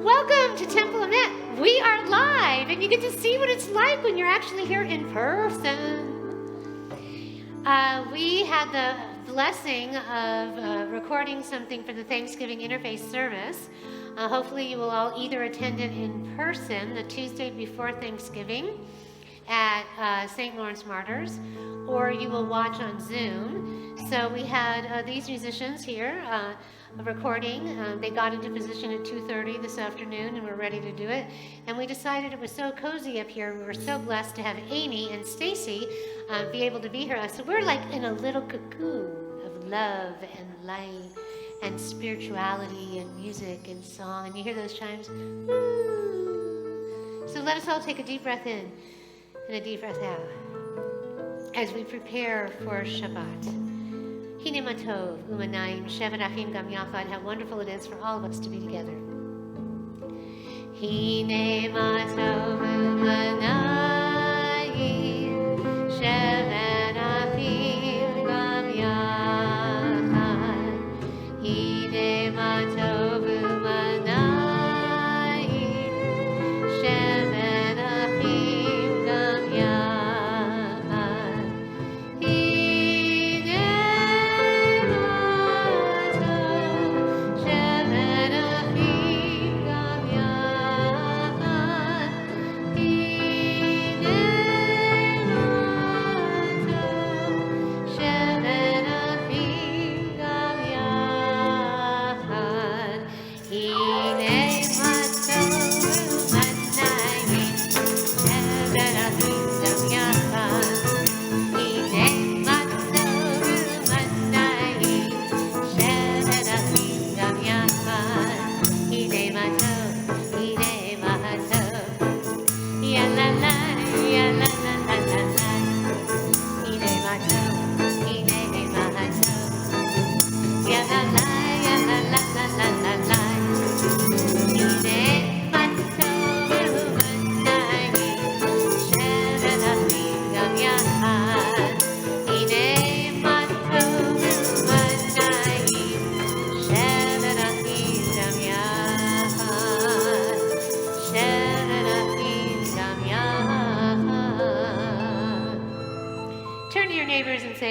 Welcome to Temple Emet. We are live, and you get to see what it's like when you're actually here in person. We had the blessing of recording something for the Thanksgiving Interfaith service. Hopefully you will all either attend it in person the Tuesday before Thanksgiving at St. Lawrence Martyrs, or you will watch on Zoom. So we had these musicians here recording. They got into position at 2:30 this afternoon and we're ready to do it. And we decided it was so cozy up here. We were so blessed to have Amy and Stacy be able to be here. So we're like in a little cocoon of love and light and spirituality and music and song. And you hear those chimes? Woo! So let us all take a deep breath in and a deep breath out as we prepare for Shabbat. Hine matov u'manayim shevet achim gam yachad. How wonderful it is for all of us to be together. Hine matov u'manayim shevet achim gam yachad. Hine matov u'manayim shevet achim gam yachad.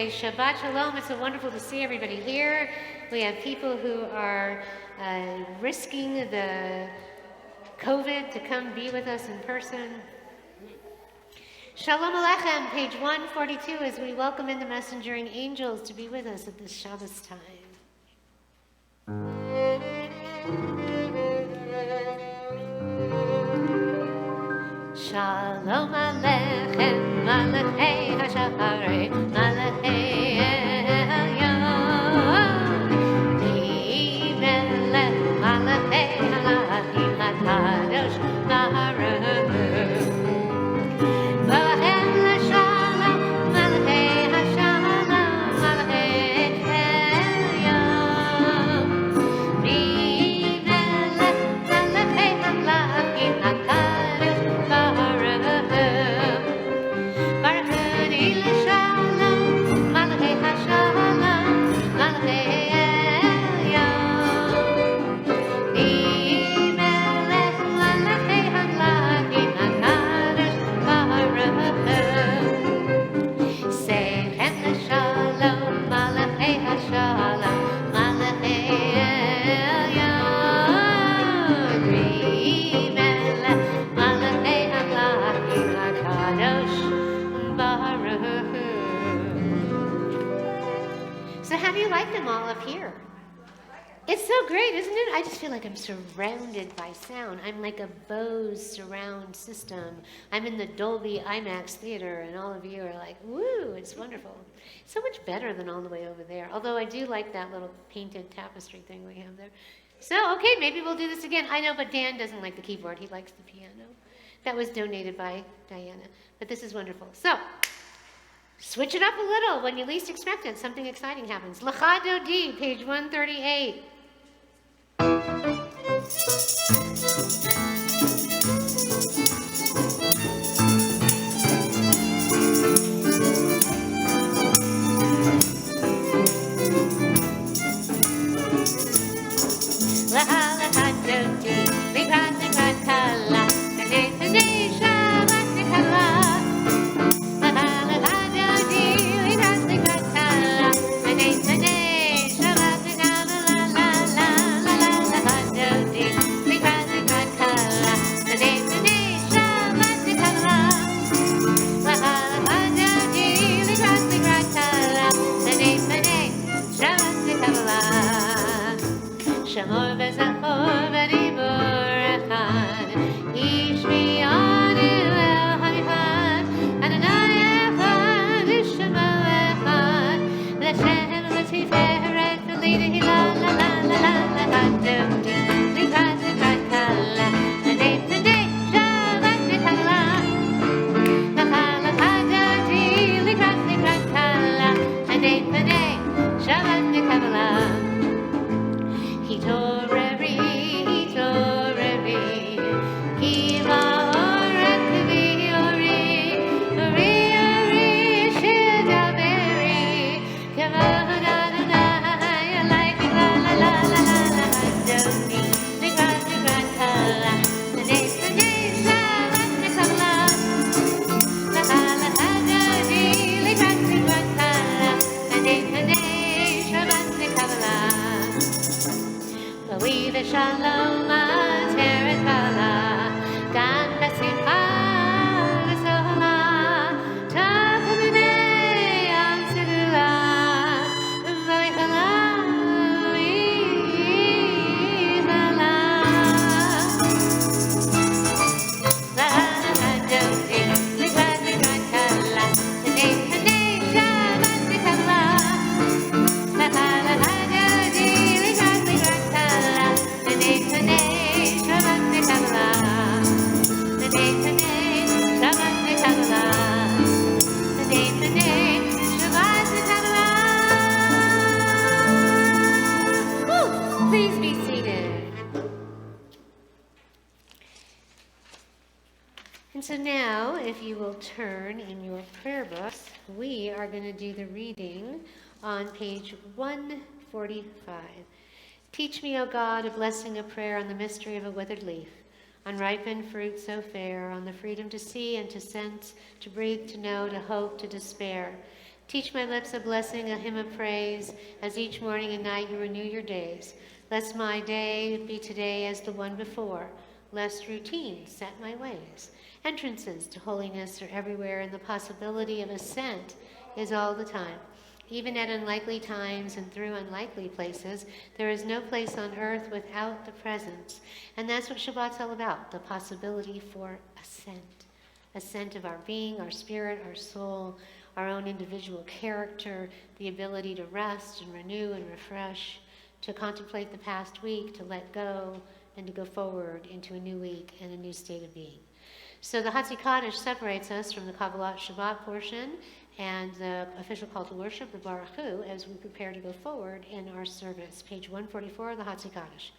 Shabbat Shalom. It's so wonderful to see everybody here. We have people who are risking the COVID to come be with us in person. Shalom Aleichem, page 142, as we welcome in the messengering angels to be with us at this Shabbos time. Shalom Aleichem, Malachei HaShaharei, Malachei Elyon, Melech, Malachei HaLachim HaKadosh Baruch Bohem LaShalom, Malachei HaShalom, Malachei Elyon, Melech, Malachei HaLachim HaKadosh all up here. It's so great, isn't it? I just feel like I'm surrounded by sound. I'm like a Bose surround system. I'm in the Dolby IMAX theater, and all of you are like, woo, it's wonderful. It's so much better than all the way over there. Although I do like that little painted tapestry thing we have there. So, okay, maybe we'll do this again. I know, but Dan doesn't like the keyboard. He likes the piano. That was donated by Diana. But this is wonderful. So, switch it up a little when you least expect it. Something exciting happens. L'cha Dodi, page 138. L'cha Dodi, And so now, if you will turn in your prayer books, we are going to do the reading on page 145. Teach me, O God, a blessing of prayer on the mystery of a withered leaf, on ripened fruit so fair, on the freedom to see and to sense, to breathe, to know, to hope, to despair. Teach my lips a blessing, a hymn of praise, as each morning and night you renew your days. Lest my day be today as the one before, lest routine set my ways. Entrances to holiness are everywhere, and the possibility of ascent is all the time. Even at unlikely times and through unlikely places, there is no place on earth without the presence. And that's what Shabbat's all about, the possibility for ascent. Ascent of our being, our spirit, our soul, our own individual character, the ability to rest and renew and refresh, to contemplate the past week, to let go, and to go forward into a new week and a new state of being. So the Hatzi Kaddish separates us from the Kabbalat Shabbat portion and the official call to worship, the Baruch Hu, as we prepare to go forward in our service. Page 144 of the Hatzi Kaddish.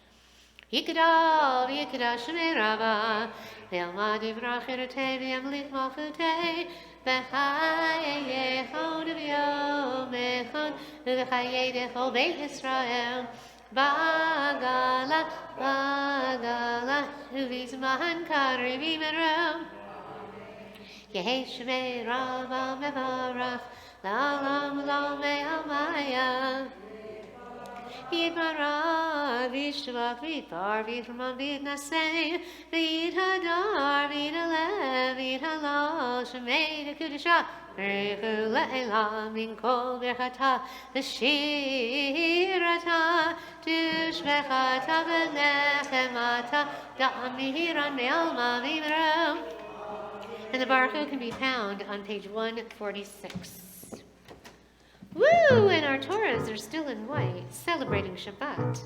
Yikada, Yikada, Shemei Rava, Ve'alma Divrach Erotei, Ve'amlit Malchutei, Ve'chayei Yechon V'yom Echon, Ve'chayei Dechol Beit Yisrael, Bagala, Bagala, Uvizman Kadri V'merom, Yehei Shemei Rava Mevarach, La'olam Lo Me'amaya, Yidmara, Vishvach, Vidbar, Vidman, Vidnasei, Vidhadar, Vidalev, Vidhalo, Shemei, Kudisha, Le'elam, Min Kol Birchata, Shirata, Tushvechata, V'nechemata, Da'amiran, Me'alma, V'imram. And the Baruch Hu can be found on page 146. Woo! And our Torahs are still in white, celebrating Shabbat.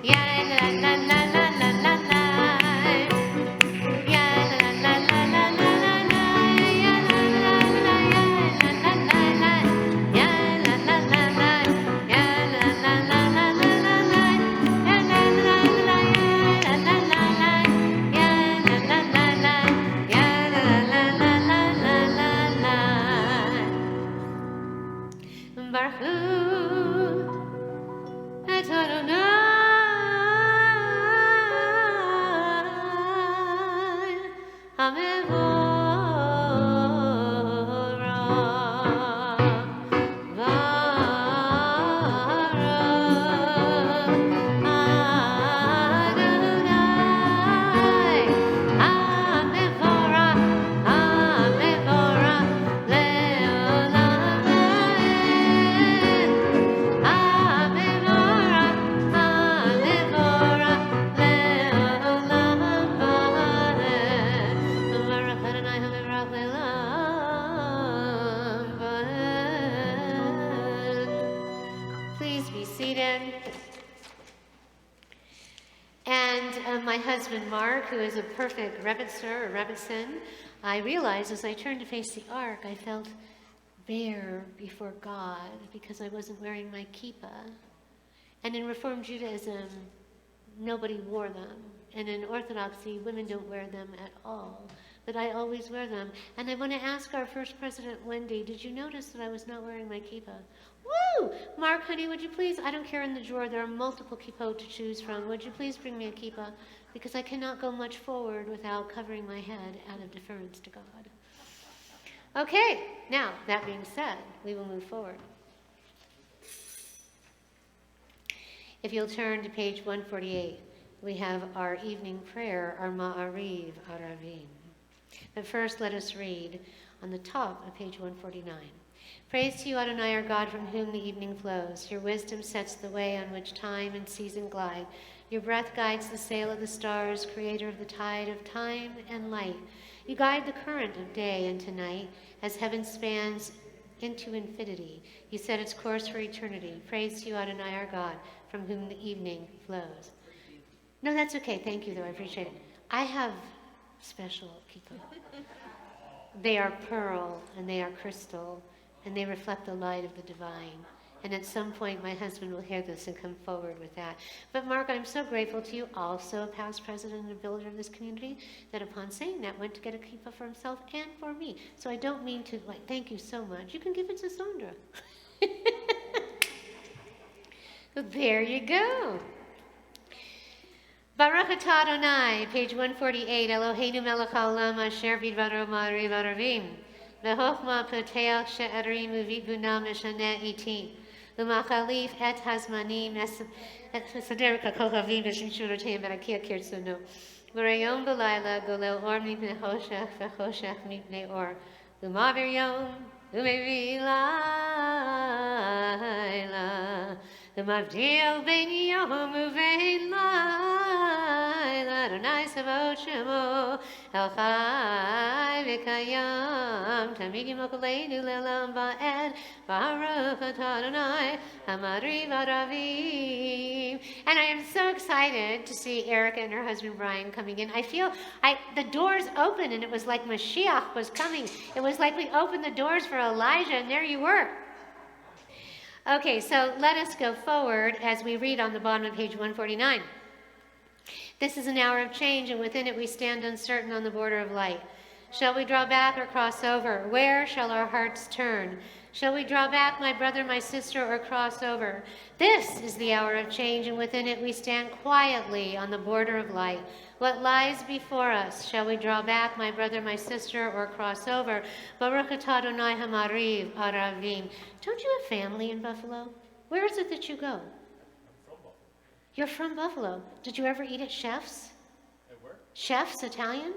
Ya la la la la la la la. Ya la la la la la la la. Ya la la la ya la la la la. Ya la la la la. Ya la la la la la la la. Ya la la la ya la la la la. Ya la la la la. Ya la la la la la la la. Baruch Hu et Adonai HaMevorach Baruch Adonai HaMevorach HaMevorach Le'olam Va'ed HaMevorach HaMevorach Le'olam Va'ed Baruch Adonai HaMevorach Le'olam Va'ed. Please be seated. And my husband Mark, who is a perfect Rebitzer or Rebbitzin, I realized as I turned to face the ark, I felt bare before God because I wasn't wearing my kippah. And in Reform Judaism, nobody wore them. And in Orthodoxy, women don't wear them at all. But I always wear them. And I want to ask our first president, Wendy, did you notice that I was not wearing my kippah? Woo! Mark, honey, would you please, I don't care in the drawer, there are multiple kippot to choose from. Would you please bring me a kippah? Because I cannot go much forward without covering my head out of deference to God. Okay, now, that being said, we will move forward. If you'll turn to page 148, we have our evening prayer, our Ma'ariv Aravim. But first, let us read on the top of page 149. Praise to you, Adonai, our God, from whom the evening flows. Your wisdom sets the way on which time and season glide. Your breath guides the sail of the stars, creator of the tide of time and light. You guide the current of day into night as heaven spans into infinity. You set its course for eternity. Praise to you, Adonai, our God, from whom the evening flows. No, that's okay. Thank you, though. I appreciate it. I have special people. They are pearl and they are crystal, and they reflect the light of the divine. And at some point, my husband will hear this and come forward with that. But Mark, I'm so grateful to you, also a past president and a builder of this community, that upon saying that, went to get a kippah for himself and for me. So I don't mean to, thank you so much. You can give it to Sandra. There you go. Baruch atah Adonai, page 148, Eloheinu melech haolam asher bidvaro ma'ariv aravim, v'chochma poteach she'arim u'vibuna mishaneh iti, u'machalif et hazmanim esader k'kochavim v'shimshuroteim v'rakia kirtzuno, v'rayom v'layla golel or mipnei choshech v'choshech mipnei or, u'mavir yom u'mevi layla, u'mavdil bein yom u'vein layla, Adonai Savot Shemo, El Chai V'Kayam, Tamid Yimokoleinu Le'olam Va'ed, Baruch atah Adonai, Hamadri V'Aravim. And I am so excited to see Erica and her husband Brian coming in. I feel the doors open and it was like Mashiach was coming. It was like we opened the doors for Elijah and there you were. Okay, so let us go forward as we read on the bottom of page 149. This is an hour of change, and within it we stand uncertain on the border of light. Shall we draw back or cross over? Where shall our hearts turn? Shall we draw back, my brother, my sister, or cross over? This is the hour of change, and within it we stand quietly on the border of light. What lies before us? Shall we draw back, my brother, my sister, or cross over? Baruch atah Adonai hamariv aravim. Don't you have family in Buffalo? Where is it that you go? You're from Buffalo. Did you ever eat at Chef's? At where? Chef's Italian?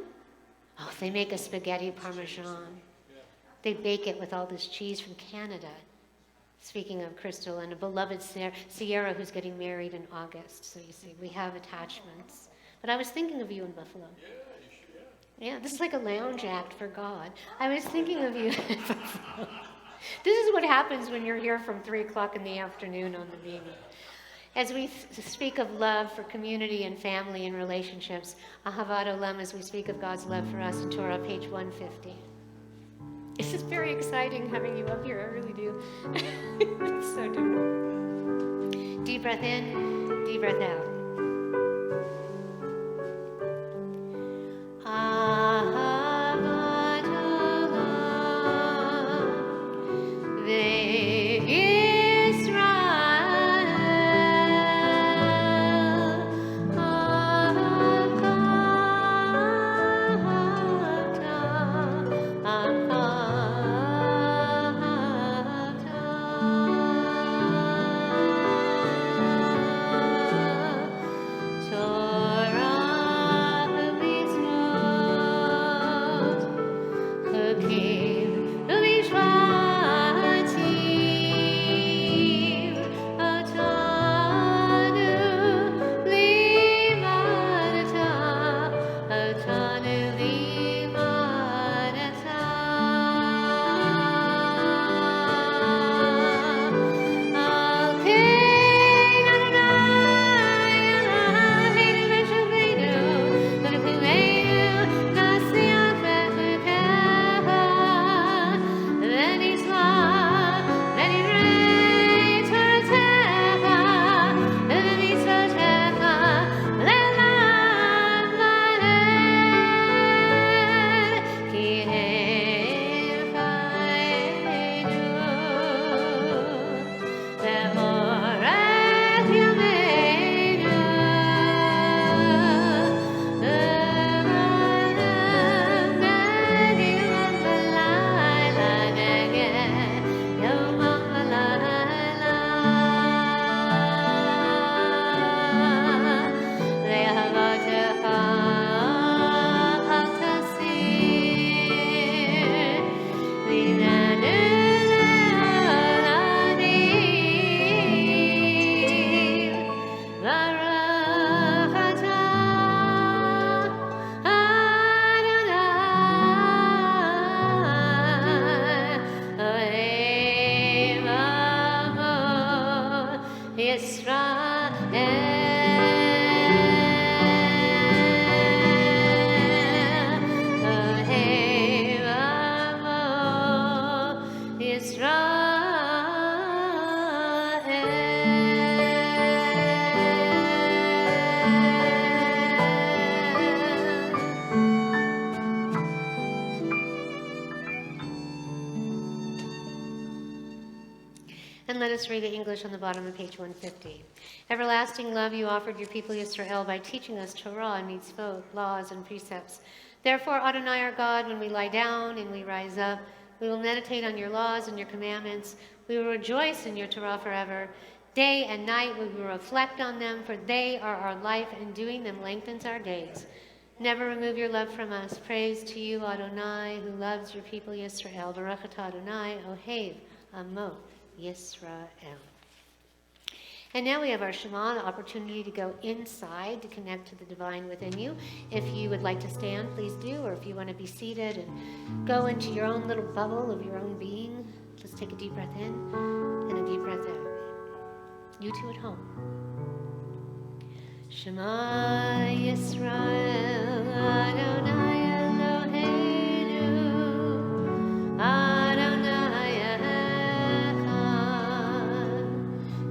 Oh, they make a spaghetti parmesan. Yeah. They bake it with all this cheese from Canada. Speaking of Crystal and a beloved Sierra who's getting married in August. So you see, we have attachments. But I was thinking of you in Buffalo. Yeah, you should, Yeah, this is like a lounge act for God. I was thinking of you in Buffalo. This is what happens when you're here from 3 o'clock in the afternoon on the meeting. As we speak of love for community and family and relationships, Ahavat Olam, as we speak of God's love for us in Torah, page 150. This is very exciting having you up here, I really do. It's so different. Deep breath in, deep breath out. Ahavat Olam, Ve'Yisrael, Ahavata, Ahavata. let us read the English on the bottom of page 150. Everlasting love you offered your people Israel by teaching us Torah and mitzvot, laws and precepts. Therefore, Adonai our God, when we lie down and we rise up, we will meditate on your laws and your commandments. We will rejoice in your Torah forever. Day and night we will reflect on them, for they are our life, and doing them lengthens our days. Never remove your love from us. Praise to you, Adonai, who loves your people Yisrael. Baruch atah Adonai, Ohev, Amo, Yisrael. And now we have our Shema, the opportunity to go inside to connect to the divine within you. If you would like to stand, please do, or if you want to be seated and go into your own little bubble of your own being, just take a deep breath in and a deep breath out. You too at home. Shema Yisrael, Adonai Eloheinu, Adonai Echad.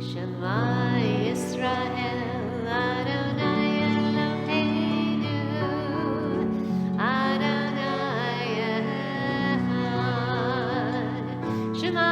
Shema Yisrael, Adonai Eloheinu, Adonai Echad. Shema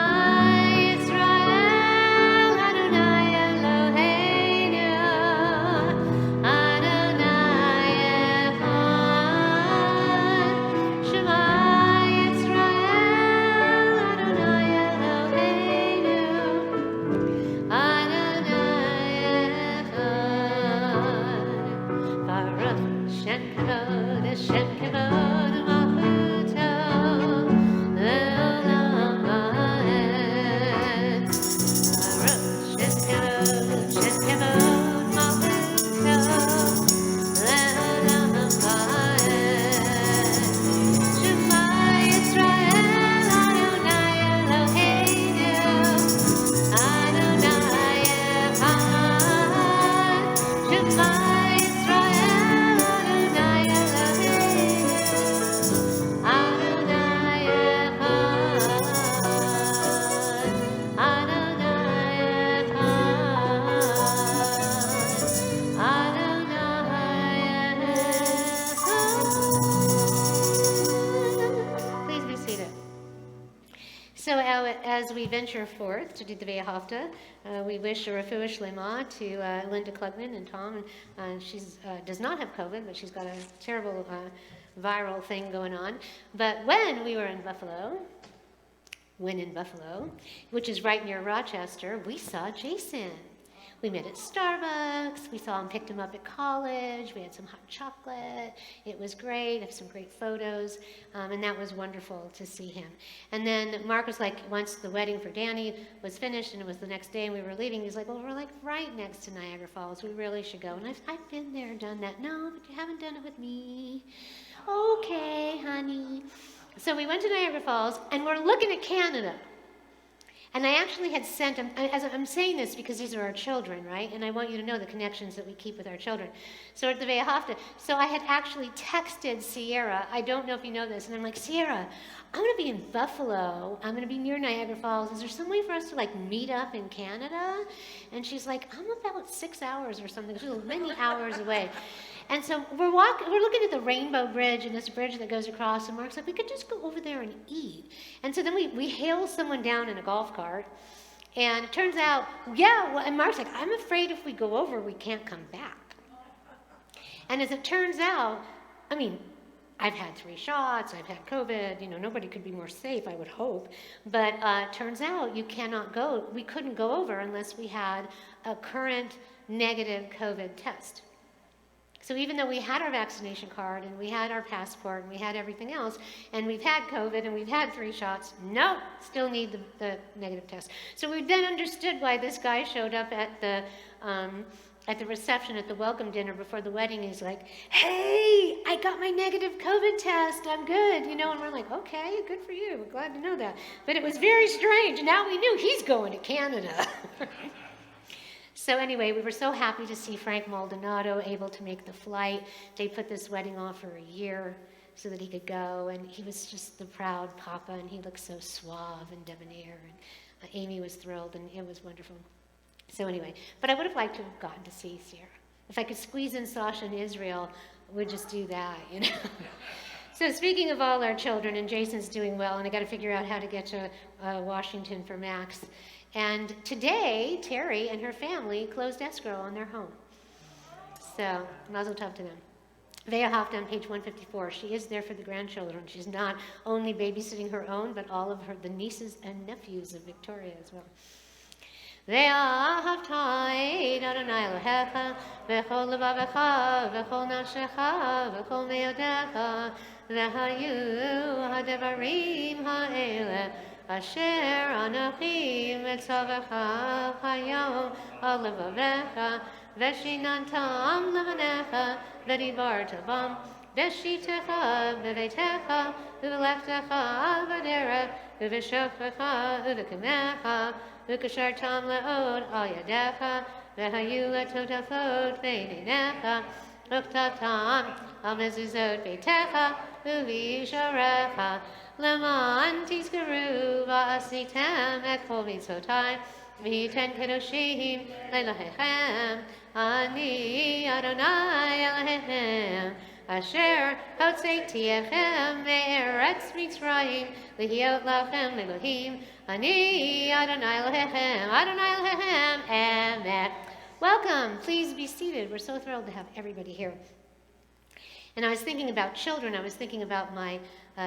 As we venture forth to do the Ve'ahavta, we wish a refuah shlema to Linda Klugman and Tom. She does not have COVID, but she's got a terrible viral thing going on. But when we were in Buffalo, which is right near Rochester, we saw Jason. We met at Starbucks. We saw him, picked him up at college. We had some hot chocolate. It was great. I have some great photos. And that was wonderful to see him. And then Mark was like, once the wedding for Danny was finished and it was the next day and we were leaving, he's like, well, we're like right next to Niagara Falls. We really should go. And I've been there, done that. No, but you haven't done it with me. Okay, honey. So we went to Niagara Falls and we're looking at Canada. And I actually had sent them, as I'm saying this because these are our children, right? And I want you to know the connections that we keep with our children. So at the Ve'ahavta, so I had actually texted Sierra, I don't know if you know this, and I'm like, Sierra, I'm going to be in Buffalo. I'm going to be near Niagara Falls. Is there some way for us to like meet up in Canada? And she's like, I'm about 6 hours or something. She's many hours away. And so we're looking at the Rainbow Bridge and this bridge that goes across, and Mark's like, we could just go over there and eat. And so then we hail someone down in a golf cart, and it turns out, and Mark's like, I'm afraid if we go over, we can't come back. And as it turns out, I mean, I've had 3 shots, I've had COVID, nobody could be more safe, I would hope. But turns out we couldn't go over unless we had a current negative COVID test. So even though we had our vaccination card and we had our passport and we had everything else, and we've had COVID and we've had 3 shots, nope, still need the negative test. So we then understood why this guy showed up at the reception at the welcome dinner before the wedding. He's like, hey, I got my negative COVID test, I'm good, and we're like, okay, good for you, we're glad to know that. But it was very strange. Now we knew he's going to Canada. So anyway, we were so happy to see Frank Maldonado able to make the flight. They put this wedding off for a year so that he could go, and he was just the proud papa, and he looked so suave and debonair, and Amy was thrilled, and it was wonderful. So anyway, but I would have liked to have gotten to see Sierra. If I could squeeze in Sasha and Israel, we'd just do that, So speaking of all our children, and Jason's doing well, and I got to figure out how to get to Washington for Max. And today, Terry and her family closed escrow on their home. So, mazel tov to them. Vea Hafta on page 154. She is there for the grandchildren. She's not only babysitting her own, but all of the nieces and nephews of Victoria as well. ואהבת את אדוני אלוהיך בכל לבבך ובכל נפשך ובכל מאודיך והיו הדברים האלה אשר אנוכי מצווך היום על לבביך ושיננתם לבניך ודיברת בם בשיתך בביתך ובלכתך בדרך ובשוכבך ובקמך וקשרתם לעוד על ידיך, והיו לטוטפות בין עיניך, וכתבתם על מזוזות ביתך ובישעריך, למען תזכרו ועשיתם את כל מצותי, והייתם קדושים לאלוהיכם, אני אדוני אלוהיכם. אשר הוצאתיכם מארץ מצרים להיות לכם אלוהים אני אדוני אלוהיכם אדוני אלוהיכם Emet. Welcome, please be seated. We're so thrilled to have everybody here. And I was thinking about children. I was thinking about my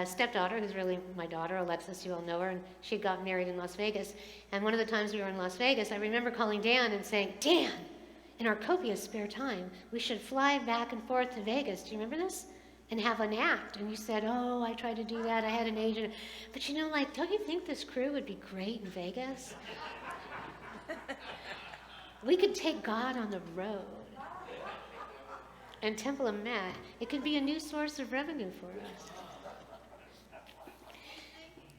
stepdaughter, who's really my daughter, Alexis. You all know her, and she got married in Las Vegas. And one of the times we were in Las Vegas, I remember calling Dan and saying, Dan, in our copious spare time, we should fly back and forth to Vegas. Do you remember this? And have an act. And you said, oh, I tried to do that. I had an agent. But you know, like, don't you think this crew would be great in Vegas? We could take God on the road. And Temple Emet, it could be a new source of revenue for us.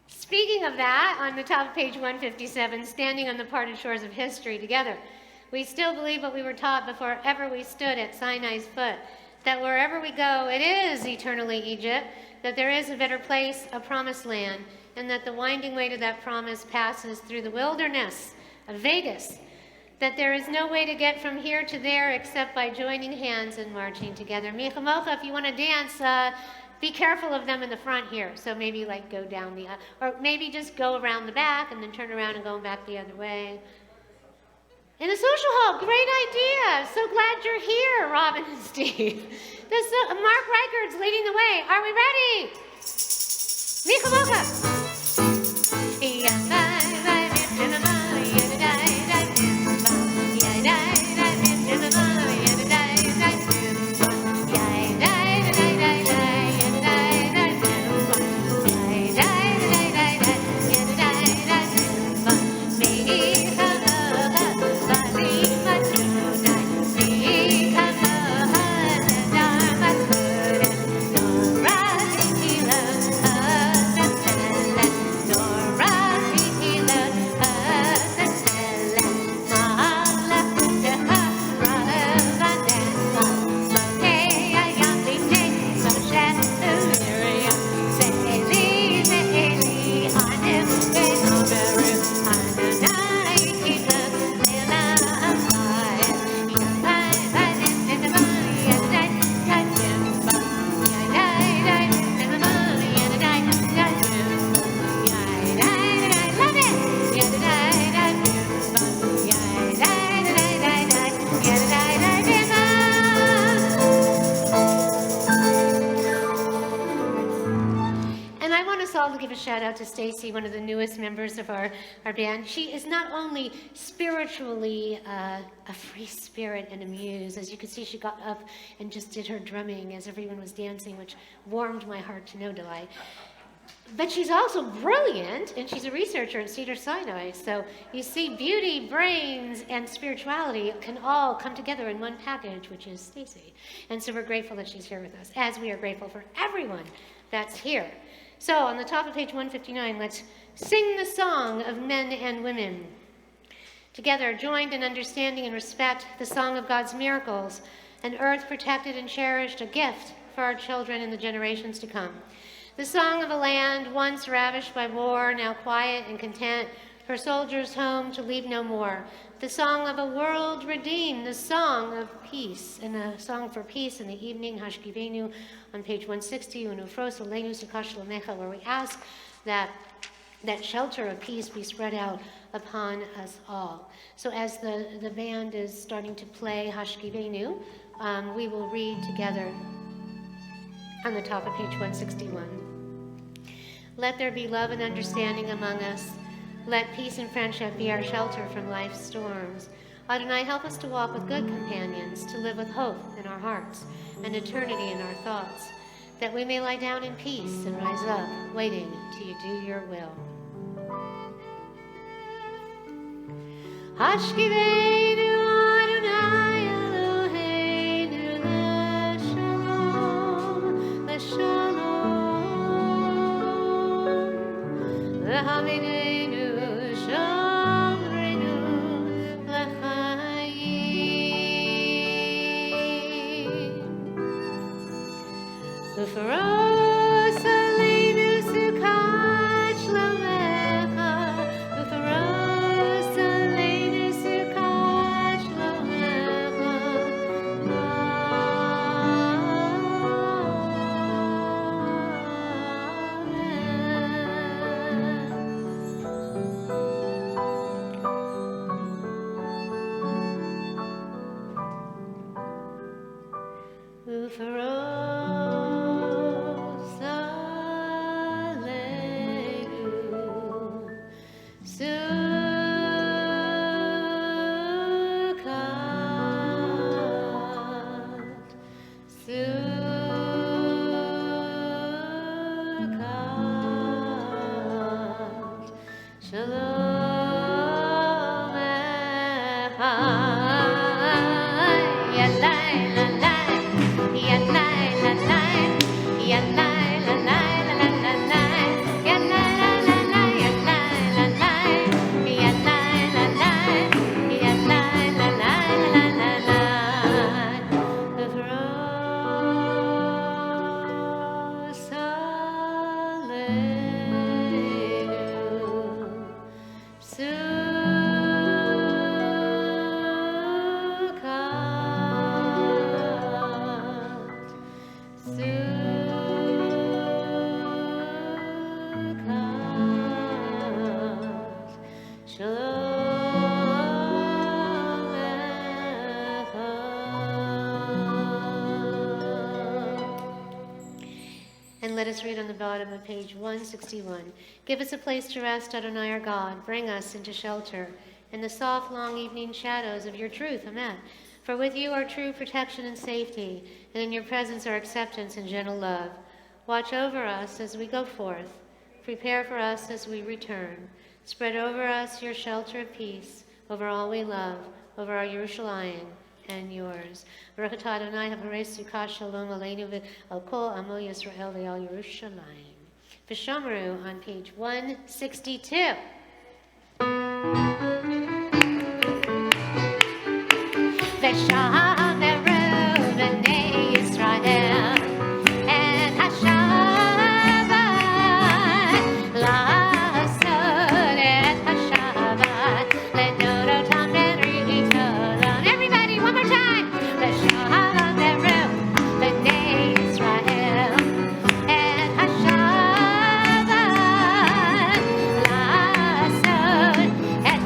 Speaking of that, on the top of page 157, standing on the parted shores of history together, we still believe what we were taught before ever we stood at Sinai's foot, that wherever we go, it is eternally Egypt, that there is a better place, a promised land, and that the winding way to that promise passes through the wilderness of Vegas, that there is no way to get from here to there except by joining hands and marching together. Michamocha, if you want to dance, be careful of them in the front here. So maybe like go down the, or maybe just go around the back and then turn around and go back the other way. In the social hall, great idea. So glad you're here, Robin and Steve. Mark Reichard's leading the way. Are we ready? Shout out to Stacy, one of the newest members of our band. She is not only spiritually a free spirit and a muse. As you can see, she got up and just did her drumming as everyone was dancing, which warmed my heart to no delight. But she's also brilliant, and she's a researcher at Cedars-Sinai. So you see, beauty, brains, and spirituality can all come together in one package, which is Stacy. And so we're grateful that she's here with us, as we are grateful for everyone that's here. So on the top of page 159, let's sing the song of men and women. Together, joined in understanding and respect, the song of God's miracles, an earth protected and cherished, a gift for our children and the generations to come. The song of a land once ravished by war, now quiet and content, her soldiers home to leave no more. The song of a world redeemed, the song of peace, and a song for peace in the evening, Hashkivenu, on page 160, Unufros Olenu Sakash Lamecha, where we ask that that shelter of peace be spread out upon us all. So as the band is starting to play Hashkivenu, we will read together on the top of page 161. Let there be love and understanding among us. Let peace and friendship be our shelter from life's storms. Adonai, help us to walk with good companions, to live with hope in our hearts and eternity in our thoughts, that we may lie down in peace and rise up, waiting till you do your will. Hashkivenu Adonai Eloheinu l'shalom, l'shalom, l'havinenu shamrenu l'chaim, l'faros aleinu sukat shlomecha, l'faros aleinu sukat shlomecha, amen. Ufaros aleinu sukat, sukat, shalom echad, yalai lalai, yalai lalai, yalai lalai, lalai, yalai lalai, yalai lalai, yalai lalai, yalai lalai, lalai, l'faros aleinu And let us read on the bottom of page 161. Give us a place to rest, Adonai our God. Bring us into shelter in the soft, long evening shadows of your truth, Emet. For with you are true protection and safety, and in your presence are acceptance and gentle love. Watch over us as we go forth. Prepare for us as we return. Spread over us your shelter of peace, over all we love, over our Yerushalayim and yours. Baruch atah Adonai haporei sukkah shalom aleinu v'al kol amo Yisrael v'al Yerushalayim. V'shamru on page 162. V'shameru b'nei Yisrael et hashavat la'asot et hashavat le'nodotam be'ri'itolam. Everybody, one more time. V'shameru b'nei Yisrael et hashavat la'asot et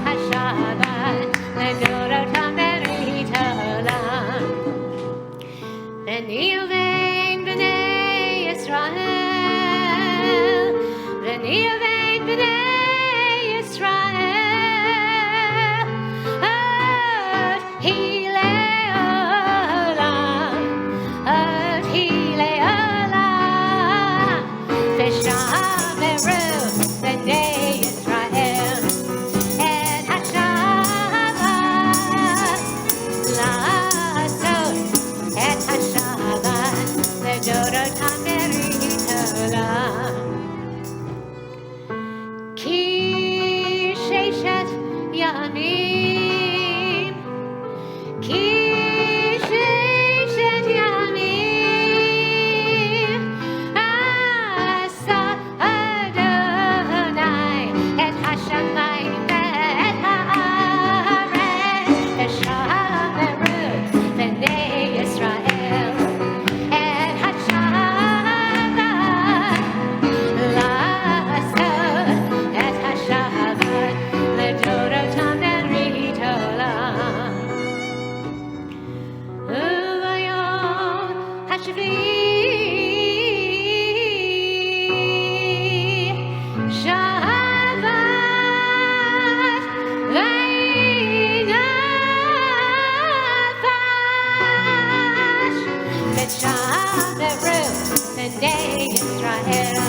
Shabbat Ruth, and Day Israel,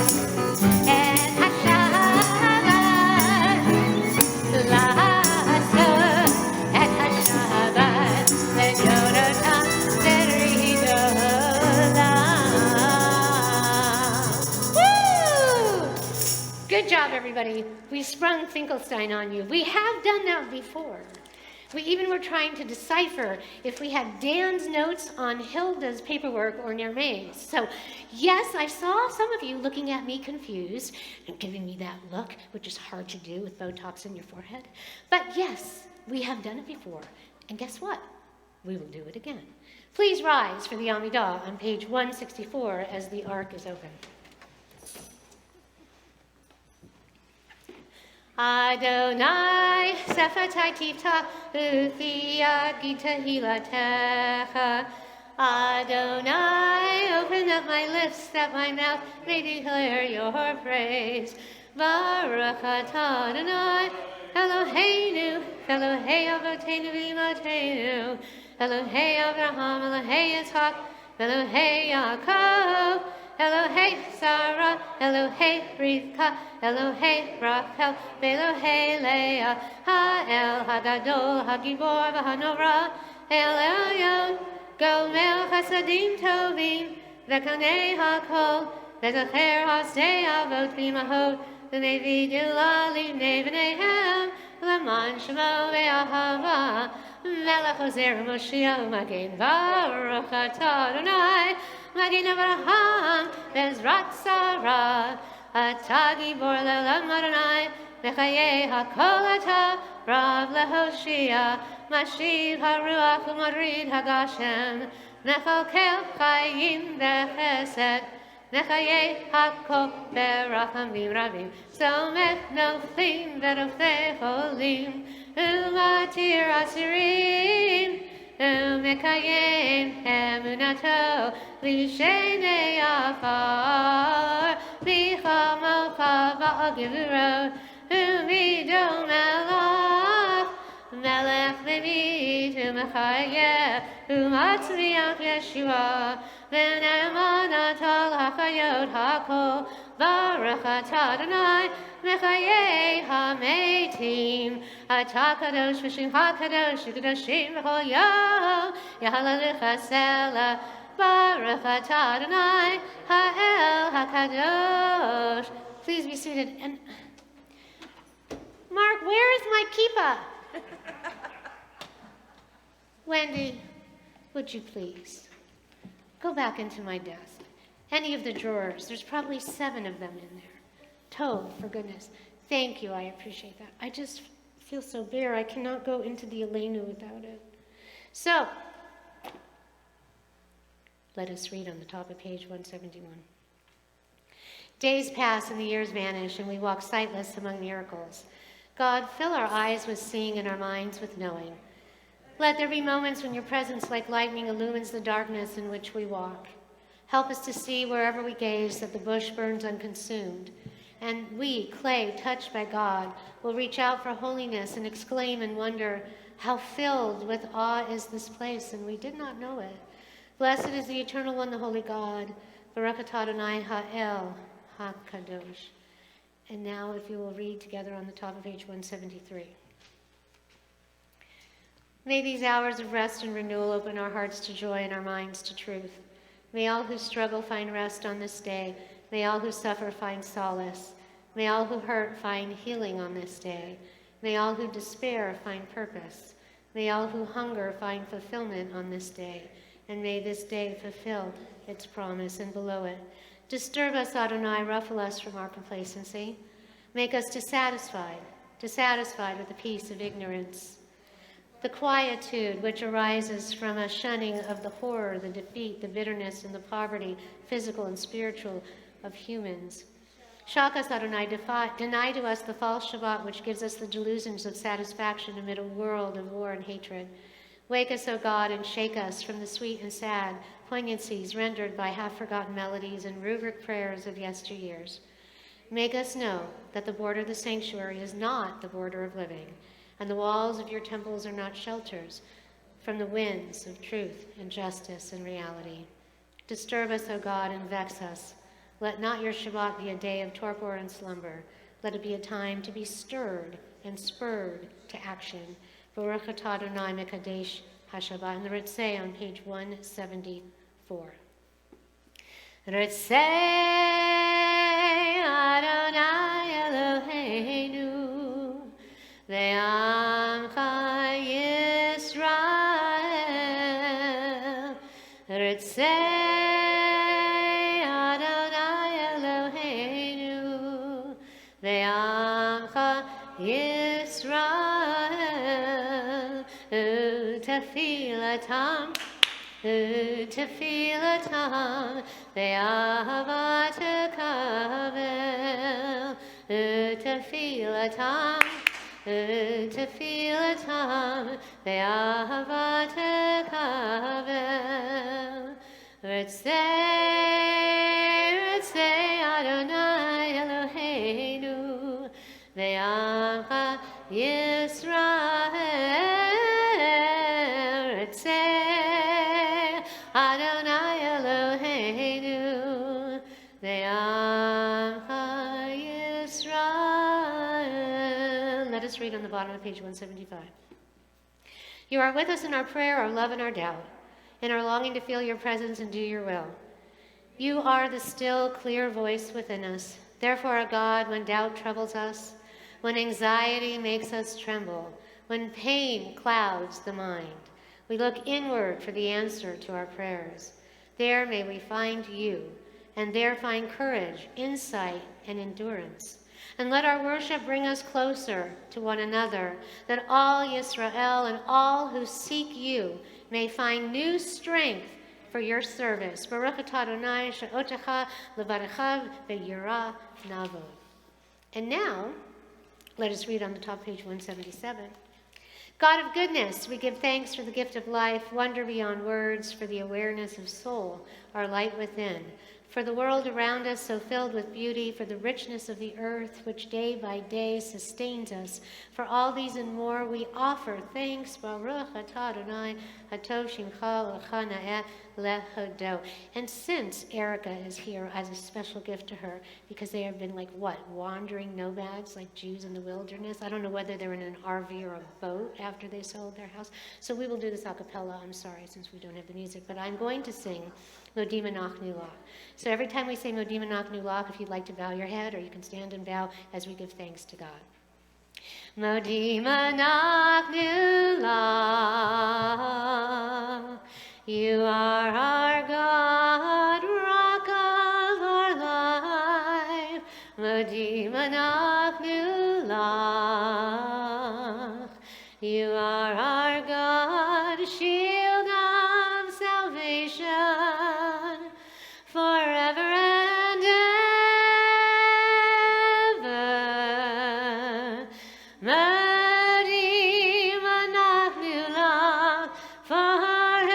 and HaShabbat, La'asot, et HaShabbat, Le'yodotam, Woo! Good job, everybody. We sprung Finkelstein on you. We have done that before. We even were trying to decipher if we had Dan's notes on Hilda's paperwork or near May's. So, yes, I saw some of you looking at me confused and giving me that look, which is hard to do with Botox in your forehead. But yes, we have done it before. And guess what? We will do it again. Please rise for the Amidah on page 164 as the ark is open. Adonai, Sephatai Tifta, Uthia Gita Hilatecha. Adonai, open up my lips that my mouth may declare your praise. Baruch atah Adonai, Eloheinu, Elohei Avotenu v'Imotenu, Elohei Abraham, Elohei Yitzchak, Elohei Yaakov, Elohei Sarah, Elohei Rivka, Elohei Rachel, Elohei Leah, Ha'el Hagadol, Hagibor, V'Hanora, El Elyon, Gomel Chasadim Tovim, V'Kanei HaKol, V'Zacher Hasdei Avot V'Imahot, V'Mevi Dila Livnei V'Neihem, L'man Shemo V'Ahava, Melech Ozer Moshiach Magen Baruch atah Adonai, Magen Avraham, Bezrat Sarah, Atah Gibor Le'olam Adonai, Mechayei HaKol Atah, Rav LeHoshia, Mashiv HaRuach U'Madrid HaGashem, Mechalkel Chayim Bechesed, Mechayei HaKol Berachamim Ravim, Somech Noflim V'Rofei Cholim, U'Matir Asirim, U'Mekayem Emunato, L'Shenei Afar, L'Chamocha V'Agivuro, U'Mido Melech, Melech V'Mit U'Mechayeh, U'Matzliach Yeshua, V'Ne'emanat Al HaChayot HaKol, Baruch atah Adonai, Mechayei HaMeitim, Atah Kadosh V'Shem HaKadosh, V'Kadoshim V'Chol Yom, Yahalalucha Sela, Baruch atah Adonai, Ha'el HaKadosh. Please be seated. And Mark, where is my kippah? Wendy, would you please go back into my desk? Any of the drawers, there's probably 7 of them in there. Tov, for goodness. Thank you, I appreciate that. I just feel so bare, I cannot go into the Elenu without it. So, let us read on the top of page 171. Days pass and the years vanish, and we walk sightless among miracles. God, fill our eyes with seeing and our minds with knowing. Let there be moments when your presence like lightning illumines the darkness in which we walk. Help us to see wherever we gaze that the bush burns unconsumed. And we, clay touched by God, will reach out for holiness and exclaim in wonder, how filled with awe is this place, and we did not know it. Blessed is the Eternal One, the Holy God. Baruch atah Adonai Ha'el HaKadosh. And now if you will read together on the top of page 173. May these hours of rest and renewal open our hearts to joy and our minds to truth. May all who struggle find rest on this day. May all who suffer find solace. May all who hurt find healing on this day. May all who despair find purpose. May all who hunger find fulfillment on this day. And may this day fulfill its promise, and below it, disturb us, Adonai, ruffle us from our complacency. Make us dissatisfied with the peace of ignorance. The quietude which arises from a shunning of the horror, the defeat, the bitterness, and the poverty, physical and spiritual, of humans. Shock us, Adonai, deny to us the false Shabbat which gives us the delusions of satisfaction amid a world of war and hatred. Wake us, O God, and shake us from the sweet and sad poignancies rendered by half-forgotten melodies and rubric prayers of yesteryears. Make us know that the border of the sanctuary is not the border of living, and the walls of your temples are not shelters from the winds of truth and justice and reality. Disturb us, O God, and vex us. Let not your Shabbat be a day of torpor and slumber. Let it be a time to be stirred and spurred to action. Baruch atah Adonai mekadesh haShabbat. And the Ritzei on page 174. Ritzei Adonai Eloheinu ve'amcha Yisrael. Ritzei Adonai Eloheinu ve'amcha Yisrael. U'tefilatam Tefilatam ve'ahava tekavel. Tefilatam ve'ahava tekavel. Ritzei Adonai Eloheinu ve'amcha Yisrael. Adonai Eloheinu ve'amcha Yisrael. Let us read on the bottom of page 175. You are with us in our prayer, our love, and our doubt, in our longing to feel your presence and do your will. You are the still, clear voice within us. Therefore, our God, when doubt troubles us, when anxiety makes us tremble, when pain clouds the mind, we look inward for the answer to our prayers. There may we find you, and there find courage, insight, and endurance. And let our worship bring us closer to one another, that all Yisrael and all who seek you may find new strength for your service. Baruch atah Adonai she'otecha levarechav ve'yirah navod. And now, let us read on the top page 177. God of goodness, we give thanks for the gift of life, wonder beyond words, for the awareness of soul, our light within, for the world around us so filled with beauty, for the richness of the earth which day by day sustains us. For all these and more we offer thanks. Baruch atah Adonai hatov shimcha lecha na'eh lehodo. And since Erica is here as a special gift to her, because they have been wandering nomads, like Jews in the wilderness. I don't know whether they're in an RV or a boat after they sold their house. So we will do this a cappella, I'm sorry, since we don't have the music. But I'm going to sing Modim Anachnu Lach. So every time we say Modim Anachnu Lach, if you'd like to bow your head, or you can stand and bow as we give thanks to God. Modim Anachnu Lach. You are our God, rock of our life. Modim Anachnu Lach. You are our God, shield of salvation, forever and ever. Modim Anachnu Lach, forever,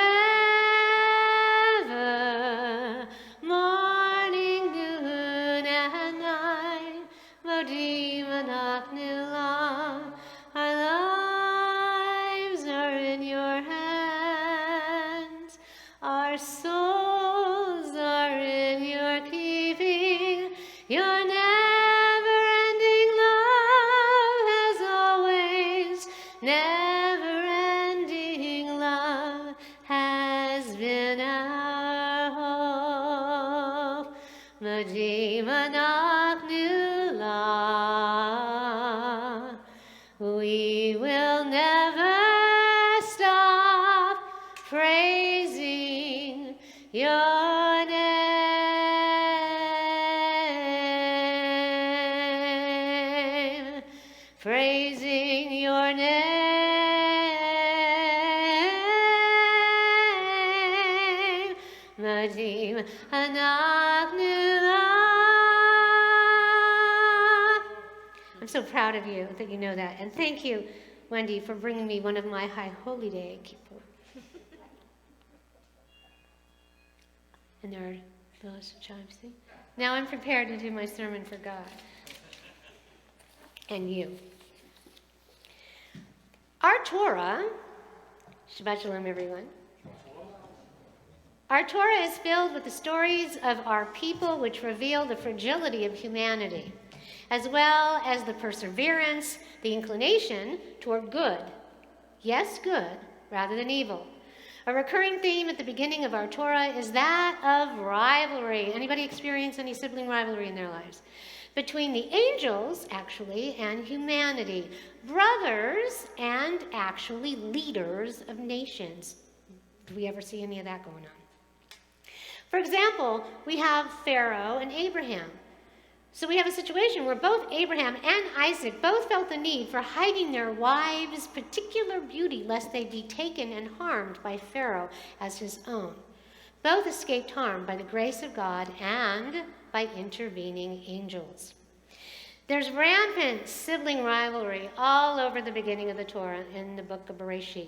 morning, noon, and night. Modim Anachnu Lach. Our lives are in your hands. Our souls are in your keeping. Your never-ending love has always, never-ending love has been our hope. Modim Anachnu Lach. We will never stop praising your name, praising your name. Modim Anachnu Lach. I'm so proud of you that you know that. And thank you, Wendy, for bringing me one of my High Holy Day kippur. And there are those chimes. See? Now I'm prepared to do my sermon for God and you. Our Torah, Shabbat Shalom, everyone. Our Torah is filled with the stories of our people which reveal the fragility of humanity, as well as the perseverance, the inclination toward good. Yes, good, rather than evil. A recurring theme at the beginning of our Torah is that of rivalry. Anybody experience any sibling rivalry in their lives? Between the angels, actually, and humanity. Brothers and actually leaders of nations. Do we ever see any of that going on? For example, we have Pharaoh and Abraham. So we have a situation where both Abraham and Isaac both felt the need for hiding their wives' particular beauty lest they be taken and harmed by Pharaoh as his own. Both escaped harm by the grace of God and by intervening angels. There's rampant sibling rivalry all over the beginning of the Torah in the book of Bereshit.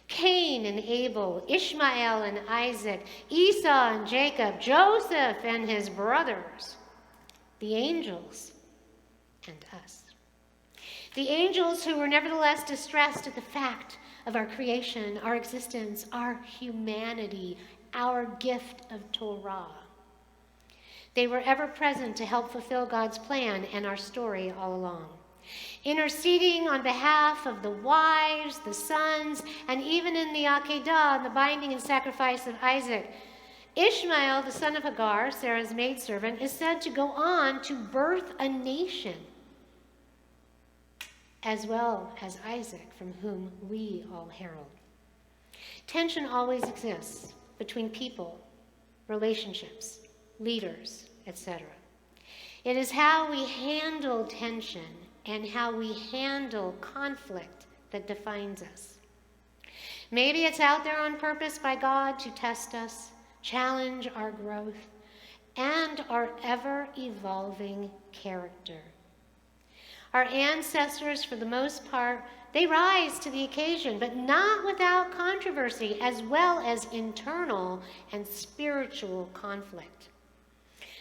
Cain and Abel, Ishmael and Isaac, Esau and Jacob, Joseph and his brothers. The angels and us. The angels who were nevertheless distressed at the fact of our creation, our existence, our humanity, our gift of Torah. They were ever present to help fulfill God's plan and our story all along. Interceding on behalf of the wives, the sons, and even in the Akedah, the binding and sacrifice of Isaac, Ishmael, the son of Hagar, Sarah's maidservant, is said to go on to birth a nation, as well as Isaac, from whom we all herald. Tension always exists between people, relationships, leaders, etc. It is how we handle tension and how we handle conflict that defines us. Maybe it's out there on purpose by God to test us, challenge our growth, and our ever-evolving character. Our ancestors, for the most part, they rise to the occasion, but not without controversy, as well as internal and spiritual conflict.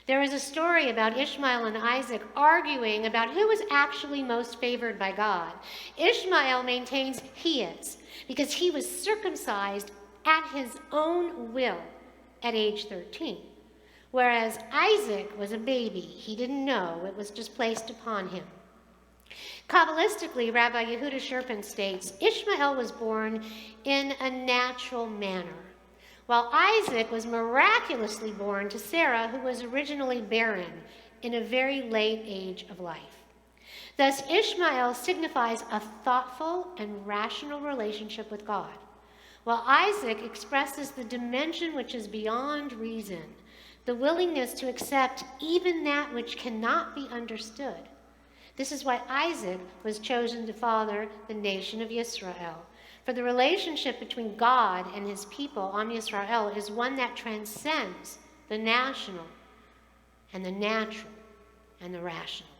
There is a story about Ishmael and Isaac arguing about who was actually most favored by God. Ishmael maintains he is, because he was circumcised at his own will at age 13, whereas Isaac was a baby. He didn't know. It was just placed upon him. Kabbalistically, Rabbi Yehuda Sherpin states, Ishmael was born in a natural manner, while Isaac was miraculously born to Sarah, who was originally barren in a very late age of life. Thus, Ishmael signifies a thoughtful and rational relationship with God, while Isaac expresses the dimension which is beyond reason, the willingness to accept even that which cannot be understood. This is why Isaac was chosen to father the nation of Israel. For the relationship between God and his people, Am Yisrael, is one that transcends the national and the natural and the rational.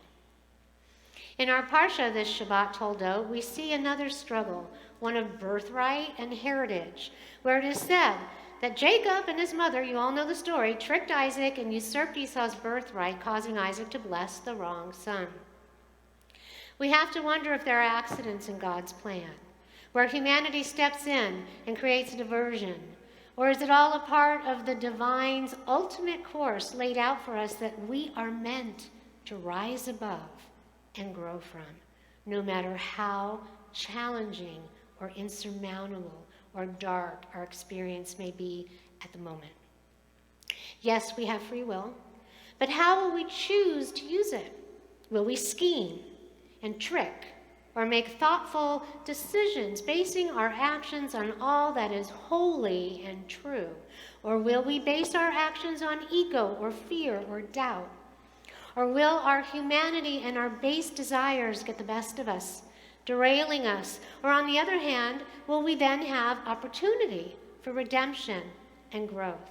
In our Parsha this Shabbat Toldot, we see another struggle, one of birthright and heritage, where it is said that Jacob and his mother, you all know the story, tricked Isaac and usurped Esau's birthright, causing Isaac to bless the wrong son. We have to wonder if there are accidents in God's plan, where humanity steps in and creates a diversion, or is it all a part of the divine's ultimate course laid out for us that we are meant to rise above and grow from, no matter how challenging or insurmountable or dark our experience may be at the moment. Yes, we have free will, but how will we choose to use it? Will we scheme and trick, or make thoughtful decisions basing our actions on all that is holy and true? Or will we base our actions on ego or fear or doubt? Or will our humanity and our base desires get the best of us, derailing us? Or on the other hand, will we then have opportunity for redemption and growth?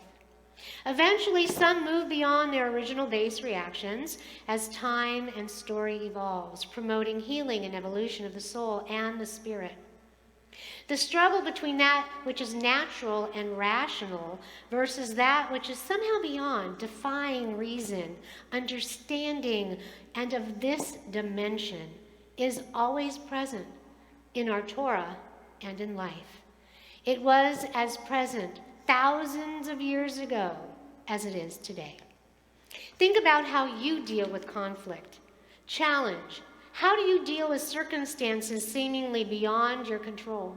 Eventually, some move beyond their original base reactions as time and story evolves, promoting healing and evolution of the soul and the spirit. The struggle between that which is natural and rational versus that which is somehow beyond, defying reason, understanding, and of this dimension is always present in our Torah and in life. It was as present thousands of years ago as it is today. Think about how you deal with conflict. Challenge. How do you deal with circumstances seemingly beyond your control?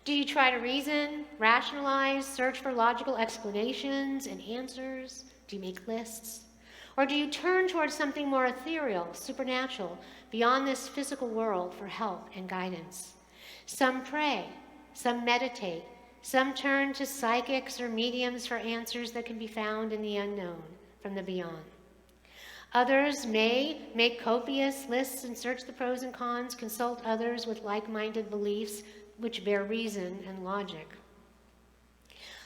Do you try to reason, rationalize, search for logical explanations and answers? Do you make lists? Or do you turn towards something more ethereal, supernatural, beyond this physical world for help and guidance? Some pray, some meditate, some turn to psychics or mediums for answers that can be found in the unknown, from the beyond. Others may make copious lists and search the pros and cons, consult others with like-minded beliefs which bear reason and logic.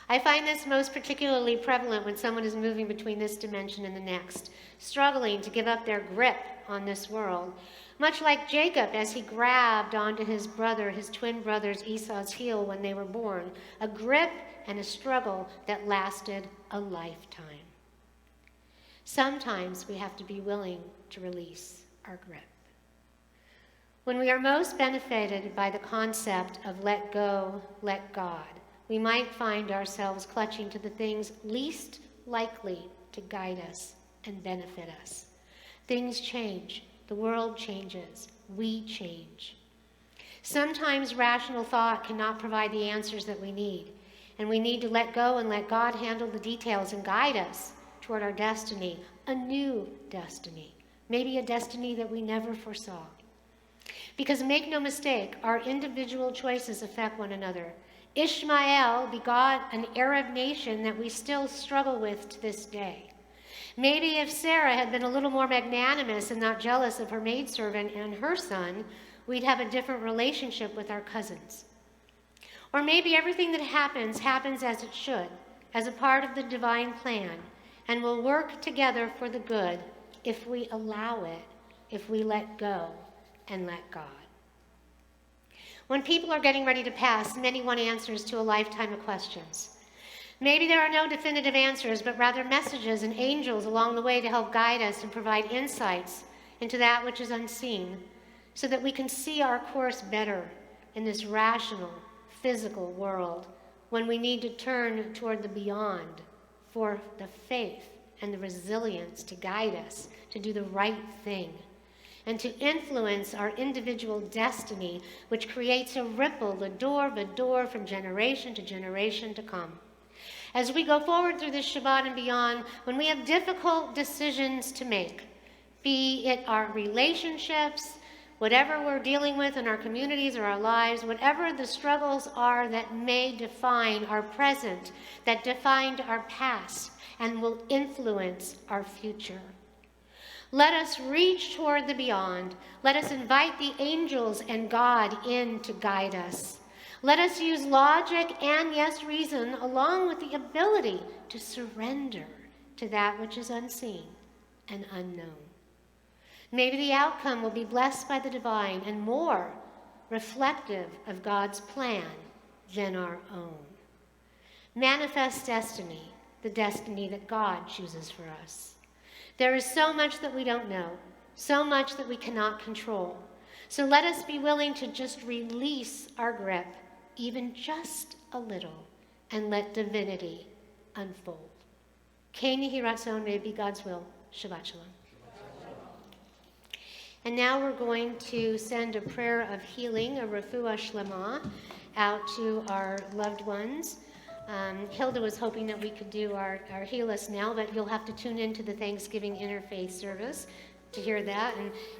I find this most particularly prevalent when someone is moving between this dimension and the next, struggling to give up their grip on this world, much like Jacob as he grabbed onto his twin brother's Esau's heel when they were born, a grip and a struggle that lasted a lifetime. Sometimes we have to be willing to release our grip. When we are most benefited by the concept of let go, let God, we might find ourselves clutching to the things least likely to guide us and benefit us. Things change, the world changes, we change. Sometimes rational thought cannot provide the answers that we need, and we need to let go and let God handle the details and guide us toward our destiny, a new destiny, maybe a destiny that we never foresaw. Because make no mistake, our individual choices affect one another. Ishmael begot an Arab nation that we still struggle with to this day. Maybe if Sarah had been a little more magnanimous and not jealous of her maidservant and her son, we'd have a different relationship with our cousins. Or maybe everything that happens as it should, as a part of the divine plan, and will work together for the good if we allow it, if we let go and let God. When people are getting ready to pass, many want answers to a lifetime of questions. Maybe there are no definitive answers, but rather messages and angels along the way to help guide us and provide insights into that which is unseen, so that we can see our course better in this rational, physical world when we need to turn toward the beyond for the faith and the resilience to guide us to do the right thing and to influence our individual destiny, which creates a ripple, a door from generation to generation to come. As we go forward through this Shabbat and beyond, when we have difficult decisions to make, be it our relationships, whatever we're dealing with in our communities or our lives, whatever the struggles are that may define our present, that defined our past, and will influence our future. Let us reach toward the beyond. Let us invite the angels and God in to guide us. Let us use logic and, yes, reason, along with the ability to surrender to that which is unseen and unknown. Maybe the outcome will be blessed by the divine and more reflective of God's plan than our own. Manifest destiny, the destiny that God chooses for us. There is so much that we don't know, so much that we cannot control. So let us be willing to just release our grip, even just a little, and let divinity unfold. Kei Nihi Ratzon, may it be God's will. Shabbat Shalom. And now we're going to send a prayer of healing, a refuah shlema, out to our loved ones. Hilda was hoping that we could do our Heal Us Now, but you'll have to tune into the Thanksgiving Interfaith service to hear that.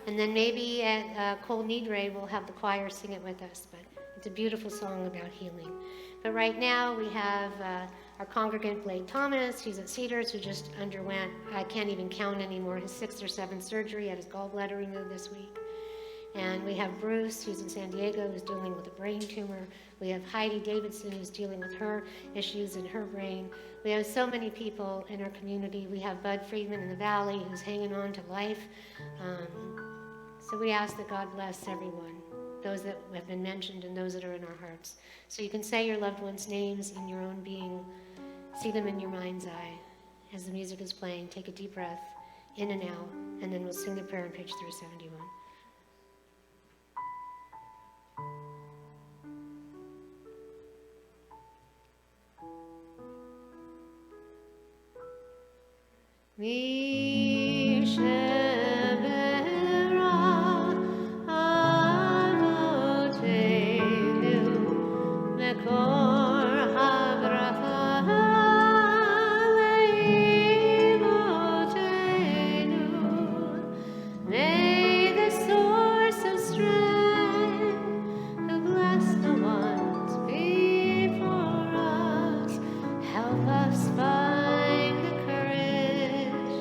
And then maybe at Kol Nidre we'll have the choir sing it with us. But it's a beautiful song about healing. But right now we have our congregant Blake Thomas, who's at Cedars, who just underwent, I can't even count anymore, his 6th or 7th surgery, had his gallbladder removed this week. And we have Bruce, who's in San Diego, who's dealing with a brain tumor. We have Heidi Davidson, who's dealing with her issues in her brain. We have so many people in our community. We have Bud Friedman in the Valley, who's hanging on to life. So we ask that God bless everyone, those that have been mentioned and those that are in our hearts. So you can say your loved ones' names in your own being. See them in your mind's eye. As the music is playing, take a deep breath in and out, and then we'll sing the prayer on page 371. May the source of strength who bless the ones before us help us find the courage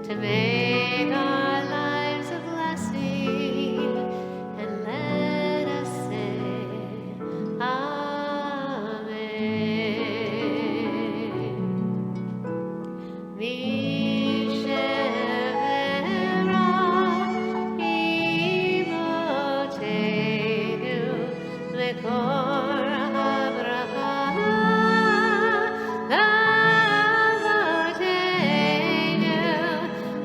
to make our lives a blessing, and let us say Amen.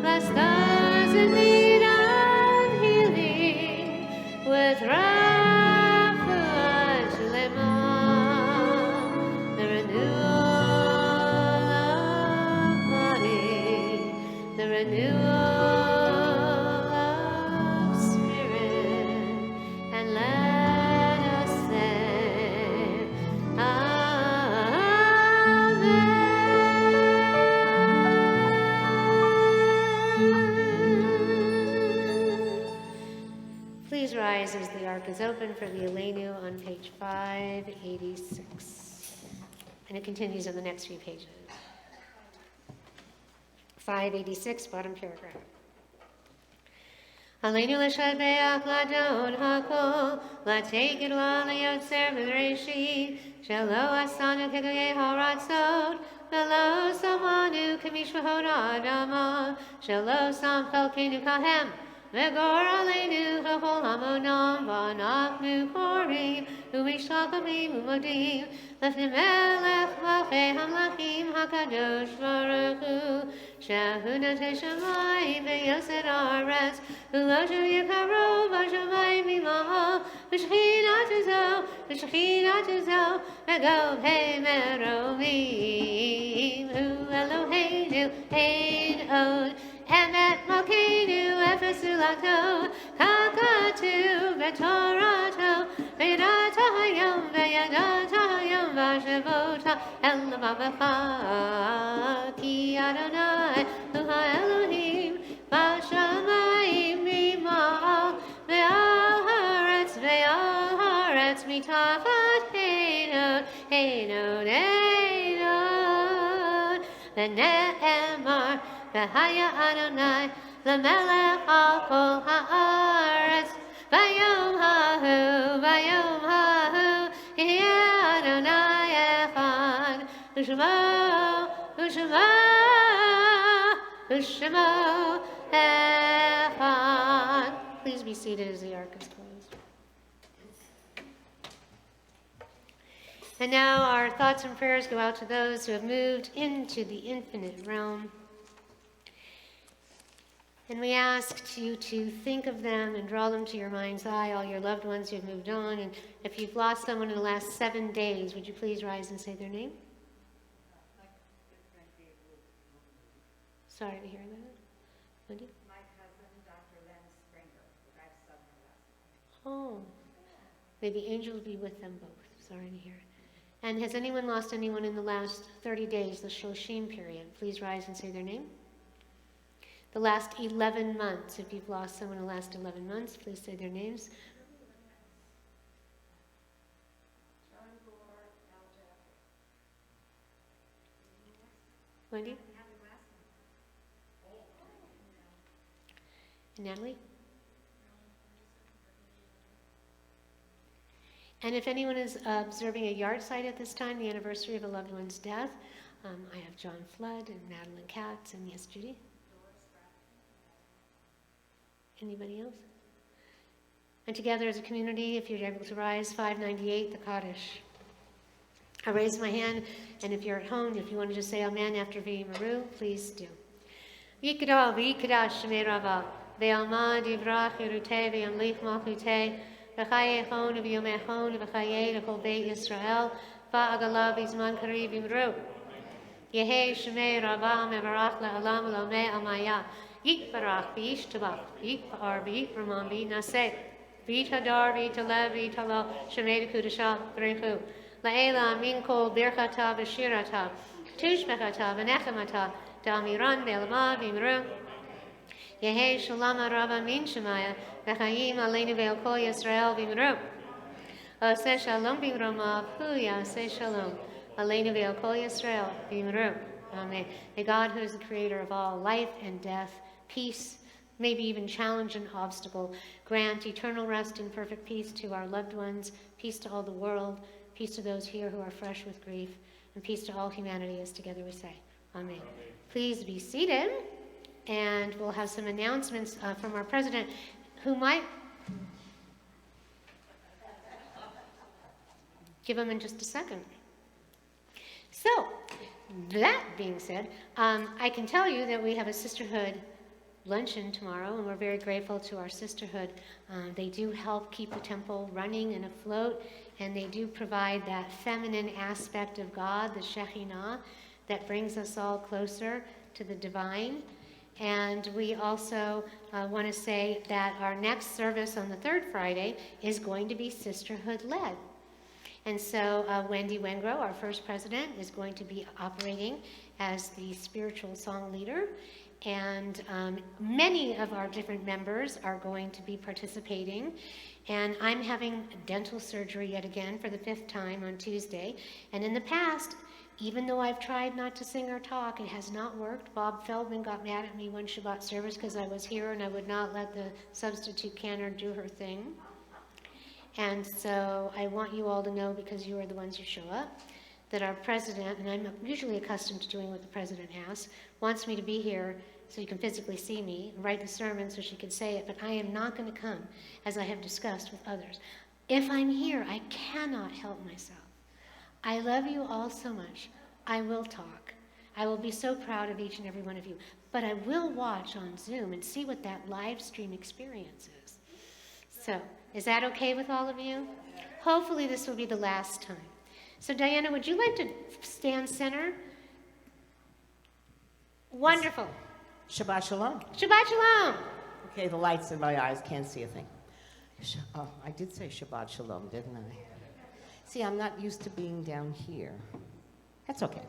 Bless those in need of healing with refuah shlema, the renewal of body, the renewal of spirit, and let us say Amen. Please rise as the ark is open for the Elenu on page 586. And it continues on the next few pages. 586, bottom paragraph. Aleinu l'shabeach ladon hakol, l'teiget l'yotzer v'reishit, shelo asanu kegoyei haratzot, v'lo samanu k'mishpachot adama, shelo sam chelkeinu kahem, v'gor aleinu k'chol hamonam, v'anachnu korim, u'mishlachamim u'modim, l'fnei melech v'chei hamlachim hakadosh baruch hu, shehu notei shamayim v'yosed haaretz, u'lo shu yikarov ha'shamayim imaho, v'shechinatu zo, v'gov hei meromim, hu Eloheinu ein od, Emet Malkeinu efes ulato, kakatu v'torato, v'yadata hayom v'shavota, el l'mavacha, ki Adonai hu ha'Elohim, v'shamayim ima'al, ve'al haaretz mitachat einod, v'ne'emar, v'haya Adonai, l'melech al kol haaretz, v'yom hahu, yeh Adonai echad, u'shemo echad. Please be seated as the ark is closed. And now our thoughts and prayers go out to those who have moved into the infinite realm. And we ask you to think of them and draw them to your mind's eye, all your loved ones who have moved on. And if you've lost someone in the last 7 days, would you please rise and say their name? Sorry to hear that. Wendy? My cousin, Dr. Len Springer, who I've suddenly lost. Oh, may the angels be with them both. Sorry to hear. And has anyone lost anyone in the last 30 days, the Shoshim period? Please rise and say their name. The last 11 months, if you've lost someone in the last 11 months, please say their names. John Gore, Al Jaffe. Wendy? And Natalie? And if anyone is observing a yard site at this time, the anniversary of a loved one's death, I have John Flood and Madeline Katz, and yes, Judy? Anybody else? And together as a community, if you're able to rise, 598, the Kaddish. I raise my hand, and if you're at home, if you want to just say Amen after V'yimaru, please do. Yikra v'yikdash shemei rava, ve'alma divrach yeruteh ve'yamlich malchuteh, v'chayechon v'yomechon v'chayeh l'kol beit Yisrael, v'agala v'zman kariv yimru. Yehe Shemei Rabba Mevarach La'alam Lomei Amaya. Yit Barach Bish Tabach. Yit Ba'ar B'yit Ramon B'yit Naseh. B'yit Hadar B'yit Alev B'yit Halal. Shemei Kudashah B'richu. La'ela Min Kol Birchata V'shirata. Tushbechata V'nechemata. Damiran Be'lama V'imru. Yehe Shalom Rabba Min Shemaya. V'chayim Aleinu Ve'okol Yisrael V'imru. Ose Shalom B'imromav. Hu Yaseh Shalom. Aleinu Ve'okol Yisrael V'imru. Amen. May God, who is the creator of all life and death, peace, maybe even challenge and obstacle, grant eternal rest and perfect peace to our loved ones, peace to all the world, peace to those here who are fresh with grief, and peace to all humanity as together we say. Amen. Please be seated, and we'll have some announcements from our president, who might give them in just a second. So, that being said, I can tell you that we have a sisterhood luncheon tomorrow, and we're very grateful to our sisterhood. They do help keep the temple running and afloat, and they do provide that feminine aspect of God, the Shekhinah, that brings us all closer to the divine. And we also want to say that our next service on the third Friday is going to be sisterhood-led. And so Wendy Wengro, our first president, is going to be operating as the spiritual song leader. And many of our different members are going to be participating. And I'm having dental surgery yet again for the 5th time on Tuesday. And in the past, even though I've tried not to sing or talk, it has not worked. Bob Feldman got mad at me one Shabbat service because I was here and I would not let the substitute cantor do her thing. And so I want you all to know, because you are the ones who show up, that our president, and I'm usually accustomed to doing what the president asks, wants me to be here so you can physically see me and write the sermon so she can say it, but I am not going to come, as I have discussed with others. If I'm here, I cannot help myself. I love you all so much. I will talk. I will be so proud of each and every one of you, but I will watch on Zoom and see what that live stream experience is. So, is that okay with all of you? Hopefully this will be the last time. So Diana, would you like to stand center? Wonderful. Shabbat Shalom. Shabbat Shalom. Okay, the lights in my eyes can't see a thing. Oh, I did say Shabbat Shalom, didn't I? See, I'm not used to being down here. That's okay.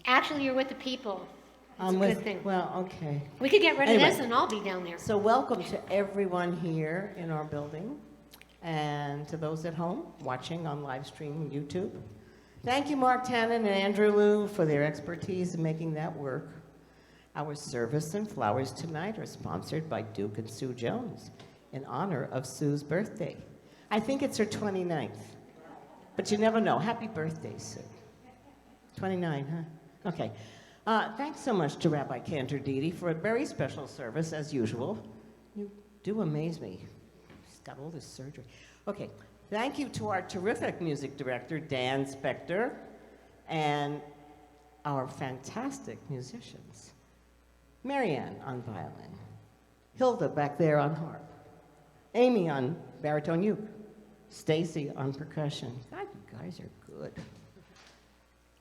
Actually, you're with the people. It's a good thing. Well, okay. We could get rid of Anyway. this and I'll be down there. So welcome to everyone here in our building, and to those at home watching on live stream on YouTube. Thank you, Mark Tannen and Andrew Liu, for their expertise in making that work. Our service and flowers tonight are sponsored by Duke and Sue Jones in honor of Sue's birthday. I think it's her 29th, but you never know. Happy birthday, Sue. 29, huh? Okay. Thanks so much to Rabbi Cantor Didi for a very special service, as usual. You do amaze me. She's got all this surgery. Okay, thank you to our terrific music director, Dan Spector, and our fantastic musicians. Marianne on violin, Hilda back there on harp, Amy on baritone uke, Stacy on percussion. God, you guys are good.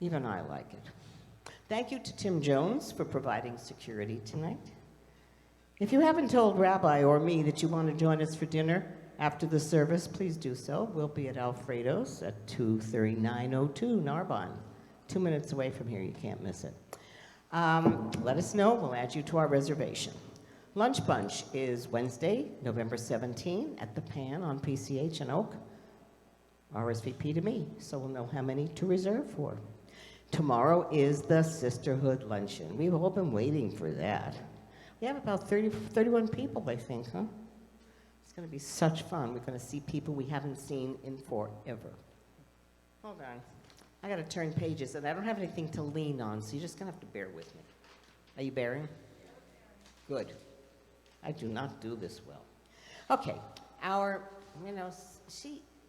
Even I like it. Thank you to Tim Jones for providing security tonight. If you haven't told Rabbi or me that you want to join us for dinner after the service, please do so. We'll be at Alfredo's at 23902 Narbonne, 2 minutes away from here. You can't miss it. Let us know. We'll add you to our reservation. Lunch Bunch is Wednesday, November 17 at the Pan on PCH and Oak. RSVP to me, so we'll know how many to reserve for. Tomorrow is the Sisterhood Luncheon. We've all been waiting for that. We have about 31 people, I think, huh? It's going to be such fun. We're going to see people we haven't seen in forever. Hold on. I got to turn pages, and I don't have anything to lean on, so you're just going to have to bear with me. Are you bearing? Good. I do not do this well. Okay.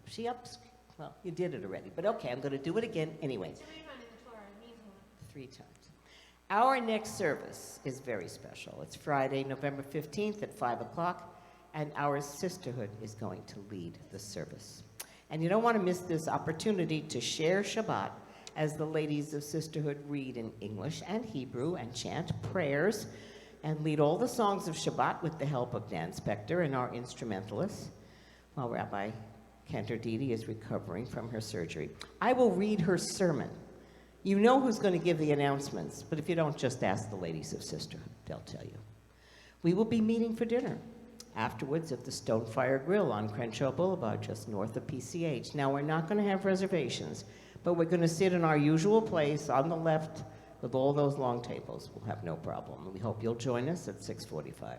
She ups. Well, you did it already, but okay, I'm going to do it again anyway. 3 times. Our next service is very special. It's Friday, November 15th at 5 o'clock, and our sisterhood is going to lead the service. And you don't want to miss this opportunity to share Shabbat as the ladies of sisterhood read in English and Hebrew and chant prayers and lead all the songs of Shabbat with the help of Dan Spector and our instrumentalists, while Rabbi Cantor Didi is recovering from her surgery. I will read her sermon. You know who's going to give the announcements, but if you don't, just ask the ladies of sisterhood. They'll tell you. We will be meeting for dinner afterwards at the Stonefire Grill on Crenshaw Boulevard, just north of PCH. Now, we're not going to have reservations, but we're going to sit in our usual place on the left with all those long tables. We'll have no problem. We hope you'll join us at 6:45.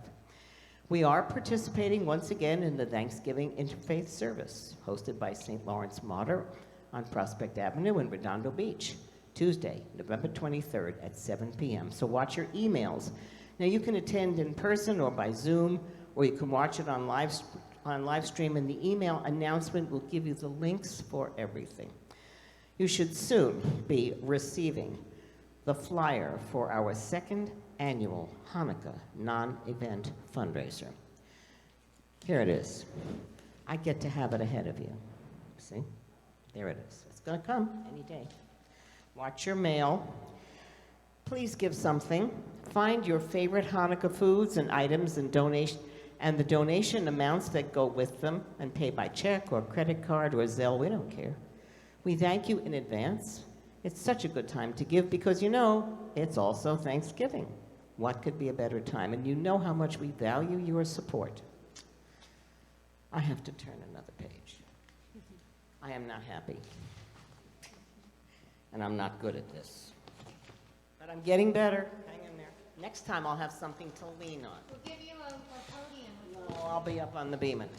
We are participating once again in the Thanksgiving Interfaith Service, hosted by St. Lawrence Martyr on Prospect Avenue in Redondo Beach, Tuesday, November 23rd at 7 p.m. So watch your emails. Now, you can attend in person or by Zoom, or you can watch it on live stream, and the email announcement will give you the links for everything. You should soon be receiving the flyer for our second annual Hanukkah non-event fundraiser. Here it is. I get to have it ahead of you. See? There it is. It's going to come any day. Watch your mail. Please give something. Find your favorite Hanukkah foods and items and the donation amounts that go with them, and pay by check or credit card or Zelle. We don't care. We thank you in advance. It's such a good time to give because, you know, it's also Thanksgiving. What could be a better time? And you know how much we value your support. I have to turn another page. I am not happy. And I'm not good at this. But I'm getting better. Hang in there. Next time I'll have something to lean on. We'll give you a podium. No, I'll be up on the beaman.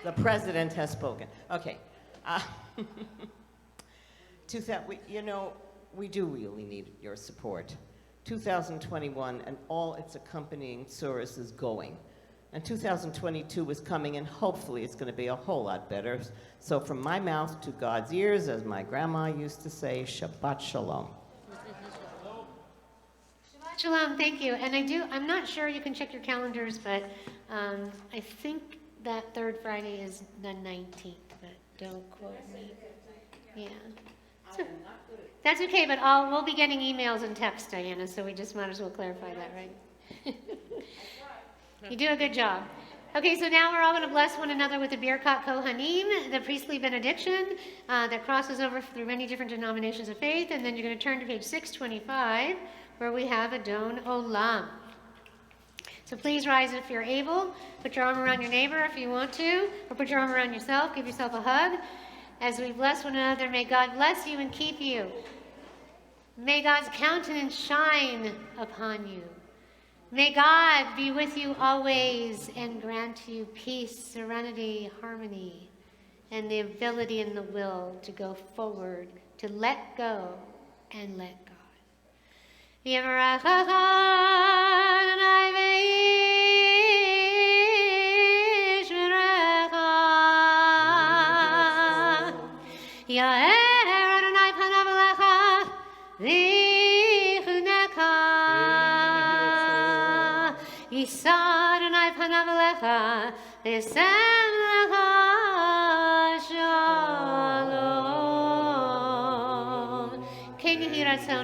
The president has spoken. Okay. We do really need your support. 2021 and all its accompanying tourists is going. And 2022 is coming, and hopefully it's going to be a whole lot better. So from my mouth to God's ears, as my grandma used to say, Shabbat Shalom. Shabbat Shalom, thank you. And I'm not sure, you can check your calendars, but I think that third Friday is the 19th, but don't quote me. Yeah. So, that's okay, but we'll be getting emails and texts, Diana, so we just might as well clarify that, right? You do a good job. Okay, so now we're all going to bless one another with the Birkat Kohanim, the priestly benediction that crosses over through many different denominations of faith, and then you're going to turn to page 625, where we have Adon Olam. So please rise if you're able. Put your arm around your neighbor if you want to, or put your arm around yourself. Give yourself a hug. As we bless one another, may God bless you and keep you. May God's countenance shine upon you. May God be with you always and grant you peace, serenity, harmony, and the ability and the will to go forward, to let go and let God.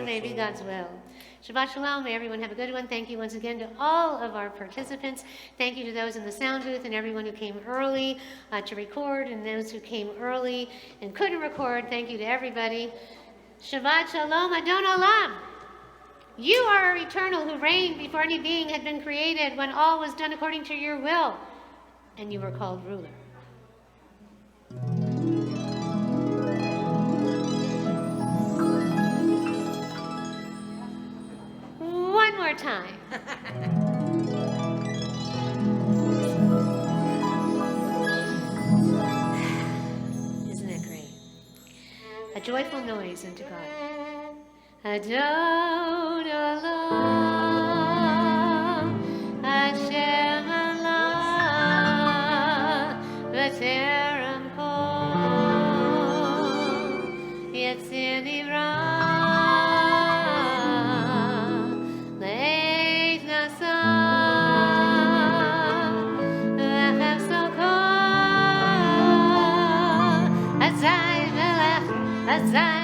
May be God's will. Shabbat Shalom. May everyone have a good one. Thank you once again to all of our participants. Thank you to those in the sound booth and everyone who came early to record, and those who came early and couldn't record. Thank you to everybody. Shabbat Shalom Adon Olam. You are eternal, who reigned before any being had been created, when all was done according to your will, and you were called ruler. One more time. Isn't it great? A joyful noise unto God. Adon Olam, Hashem Allah, V'terem kol, Yetzir Nivra, Le'et Nasa, V'chev Sokol, Azai Melech, Azai